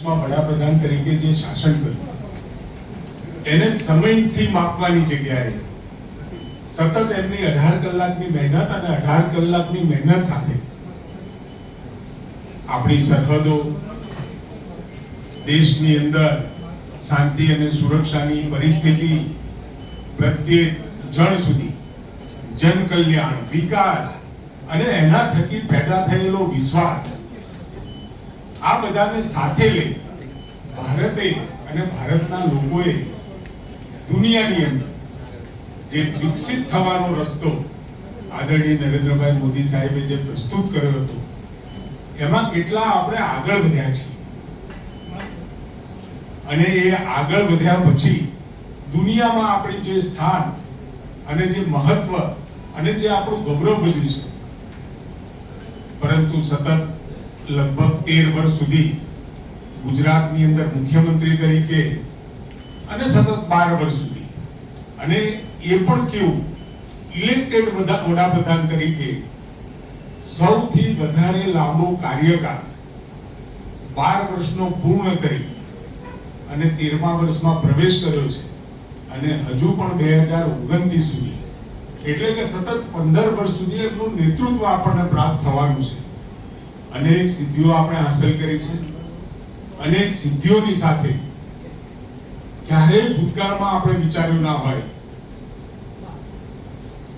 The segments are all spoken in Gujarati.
દેશમાં વડાપ્રધાન તરીકે જે શાસન કર્યું એને સમયથી માપવાની જગ્યાએ સતત એમની 18 કલાકની મહેનત અને 18 કલાકની મહેનત સાથે આપણી સરહદો, દેશની અંદર શાંતિ અને સુરક્ષાની પરિસ્થિતિ, પ્રત્યેક જણ સુધી જન કલ્યાણ, વિકાસ અને એના થકી પેદા થયેલો વિશ્વાસ, આ બધાને સાથે લઈ ભારતે અને ભારતના લોકોએ દુનિયાની અંદર જે વિકસિત થવાનો રસ્તો આદરણીય નરેન્દ્રભાઈ મોદી સાહેબે જે પ્રસ્તુત કર્યો હતો એમાં કેટલા આપણે આગળ વધ્યા છીએ અને એ આગળ વધ્યા પછી દુનિયામાં આપણી જે સ્થાન અને જે મહત્વ અને જે આપણું ગૌરવ વધ્યું છે, પરંતુ સતત લગભગ 13 વર્ષ સુધી ગુજરાતની અંદર મુખ્યમંત્રી તરીકે અને સતત 12 વર્ષ સુધી અને એ પણ કેવું ઇલેક્ટેડ વડાપ્રધાન તરીકે સૌથી વધારે લાંબો કાર્યકાળ 12 વર્ષનો પૂર્ણ કરી અને 13મા વર્ષમાં પ્રવેશ કર્યો છે અને હજુ પણ 2029 સુધી એટલે કે સતત 15 વર્ષ સુધી એમનું નેતૃત્વ આપણને પ્રાપ્ત થવાનું છે. અનેક સિદ્ધિઓ આપણે હાંસલ કરી છે. અનેક સિદ્ધિઓની સાથે ક્યારેય ભૂતકાળમાં આપણે વિચાર્યું ના હોય,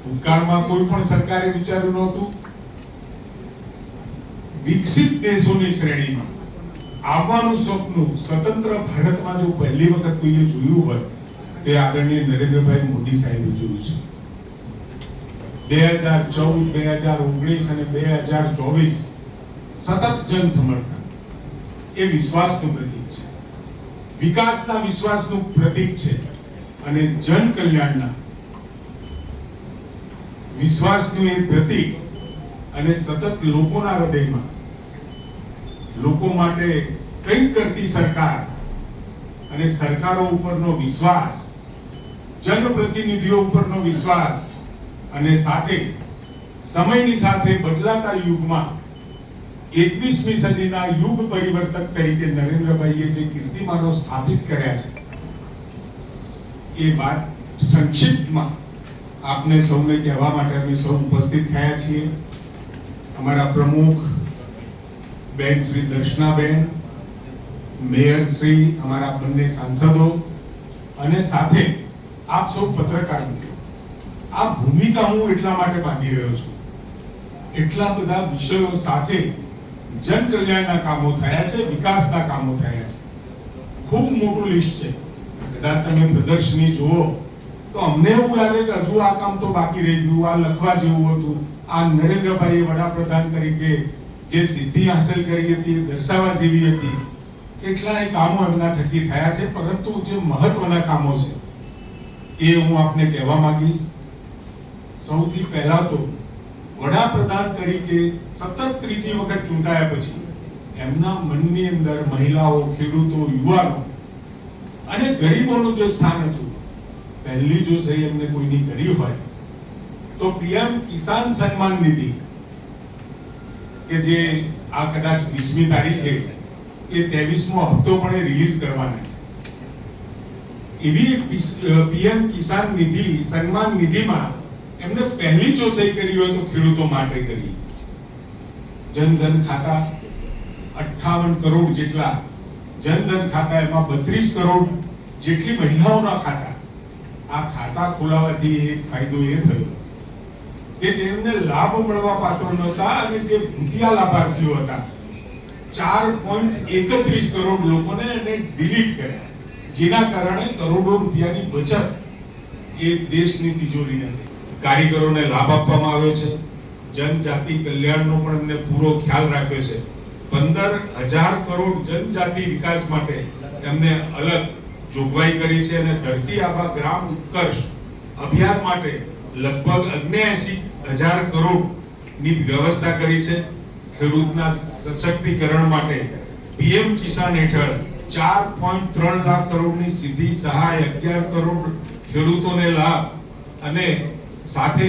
ભૂતકાળમાં કોઈ પણ સરકારે વિચાર્યું નહોતું વિકસિત દેશોની શ્રેણીમાં આવવાનું સ્વપ્ન સ્વતંત્ર ભારતમાં જો પહેલી વખત કોઈએ જોયું હોય તે આદરણીય નરેન્દ્રભાઈ મોદી સાહેબે જોયું છે. 2014, 2019 અને 2024 સતત જન સમર્થન એ વિશ્વાસનું પ્રતીક છે, વિકાસના વિશ્વાસનું પ્રતીક છે અને જન કલ્યાણના વિશ્વાસનું એ પ્રતીક અને સતત લોકોના હૃદયમાં લોકો માટે કંઈક કરતી સરકાર અને સરકારો ઉપરનો વિશ્વાસ, જનપ્રતિનિધિઓ ઉપરનો વિશ્વાસ અને સાથે સમયની સાથે બદલાતા યુગમાં 21મી સદીના યુગ પરિવર્તક તરીકે નરેન્દ્રભાઈએ જે કીર્તિમાનો સ્થાપિત કર્યા છે એ વાત સંક્ષિપ્તમાં આપને સૌને કહેવા માટે અમે સૌ ઉપસ્થિત થયા છીએ. અમારા પ્રમુખ બેન શ્રી દર્શનાબેન, મેયર શ્રી, અમારા બંને સાંસદો અને સાથે આપ સૌ પત્રકાર મિત્રો, આ ભૂમિકા હું એટલા માટે બાંધી રહ્યો છું, એટલા બધા વિષયો સાથે જન કલ્યાણના કામો થયા છે, વિકાસના કામો થયા છે, ખૂબ મોટું લિસ્ટ છે. કદાચ તમે પ્રદર્શની જુઓ તો અમને એવું લાગે કે હજુ આ કામ તો બાકી રહી ગયું, આ લખવા જેવું હતું, આ નરેન્દ્રભાઈએ વડાપ્રધાન તરીકે જે સિદ્ધિ હાંસલ કરી હતી દર્શાવવા જેવી હતી. કેટલાય કામો એમના થકી થયા છે, પરંતુ જે મહત્વના કામો છે એ હું આપને કહેવા માંગીશ. સૌથી પહેલા તો વડાપ્રધાન તરીકે સતત ત્રીજી વખત ચૂંટાયા પછી એમના મનની અંદર મહિલાઓ, ખેડૂતો, યુવાનો અને ગરીબોનું જે સ્થાન હતું, પહેલી જો સહી એમને કોઈની કરી હોય તો પીએમ કિસાન સન્માન નિધિ કે જે આ કદાચ 20મી તારીખે એ 23મો હપ્તો પણ રિલીઝ કરવાના છે. એવી એક પીએમ કિસાન નિધિ સન્માન નિધિમાં એમને પહેલી જો સહી કરી હોય તો ખેડૂતો માટે કરી. જનધન ખાતા 58 કરોડ જેટલા જનધન ખાતા, એમાં 32 કરોડ જેટલી મહિલાઓના ખાતા. આ ખાતા ખોલાવવાથી એક ફાયદો એ થયો કે જેમને લાભ મળવા પાત્ર નહોતા અને જે ભૂતિયા લાભાર્થીઓ હતા 4.31 કરોડ લોકોને એને ડિલીટ કર્યા, જેના કારણે કરોડો રૂપિયાની બચત એ દેશની તિજોરીને થઈ. કારીગરોને લાભ આપવામાં આવ્યો છે. જનજાતિ કલ્યાણનો પણ એમને પૂરો ખ્યાલ રાખ્યો છે. 15,000 કરોડ જનજાતિ વિકાસ માટે એમને અલગ જોગવાઈ કરી છે અને ધરતી આબા ગ્રામ ઉત્કર્ષ અભિયાન માટે લગભગ 79,000 કરોડ ની વ્યવસ્થા કરી છે. ખેડૂતના સશક્તિકરણ માટે પીએમ કિસાન હેઠળ 4.3 લાખ કરોડની સીધી સહાય, 11 કરોડ ખેડૂતોને લાભ અને સાથે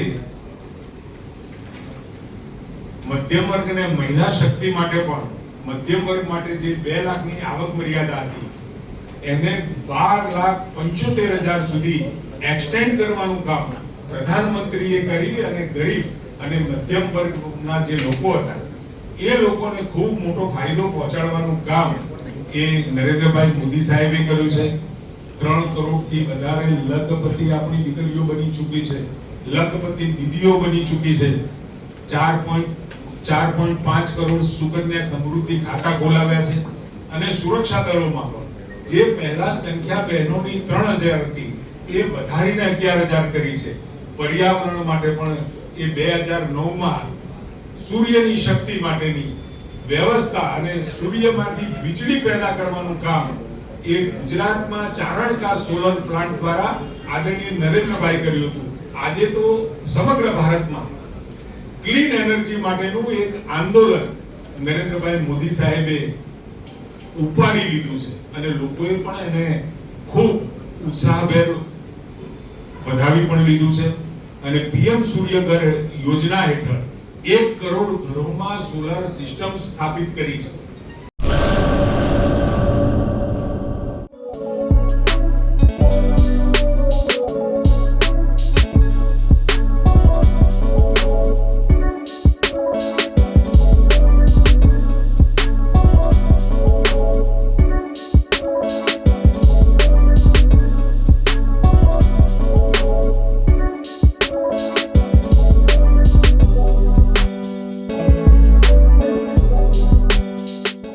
મધ્યમ વર્ગ અને મહિલા શક્તિ માટે પણ મધ્યમ વર્ગ માટે જે 2 લાખની આવક મર્યાદા હતી એને 12,75,000 સુધી એક્સટેન્ડ કરવાનું કામ પ્રધાનમંત્રીએ કરી અને ગરીબ અને મધ્યમ વર્ગના જે લોકો હતા એ લોકોને ખૂબ મોટો ફાયદો પહોંચાડવાનું કામ એ નરેન્દ્રભાઈ મોદી સાહેબે કર્યું છે. 3 કરોડથી વધારે લખપતિ આપણી દીકરીઓ બની ચૂકી છે, લખપતિ દીદીઓ બની ચૂકી છે. 4.5 કરોડ સુકન્યા સમૃદ્ધિ ખાતા ખોલાવ્યા છે અને સુરક્ષા દળોમાં પણ જે પહેલા સંખ્યા બહેનોની 3,000 હતી એ વધારીને 11,000 કરી છે. પર્યાવરણ માટે પણ એ 2009માં સૂર્યની શક્તિ માટેની વ્યવસ્થા અને સૂર્યમાંથી વીજળી પેદા કરવાનું કામ એ ગુજરાતમાં ચારણકા સોલર પ્લાન્ટ દ્વારા આદરણીય નરેન્દ્રભાઈ કર્યું હતું. આજે તો સમગ્ર ભારતમાં ક્લીન એનર્જી માટેનું એક આંદોલન નરેન્દ્રભાઈ મોદી સાહેબે ઉપાડી લીધું છે અને લોકોએ પણ એને ખૂબ ઉત્સાહભેર વધાવી પણ લીધું છે અને પીએમ સૂર્યઘર યોજના હેઠળ 1 કરોડ ઘરોમાં સોલાર સિસ્ટમ સ્થાપિત કરી છે.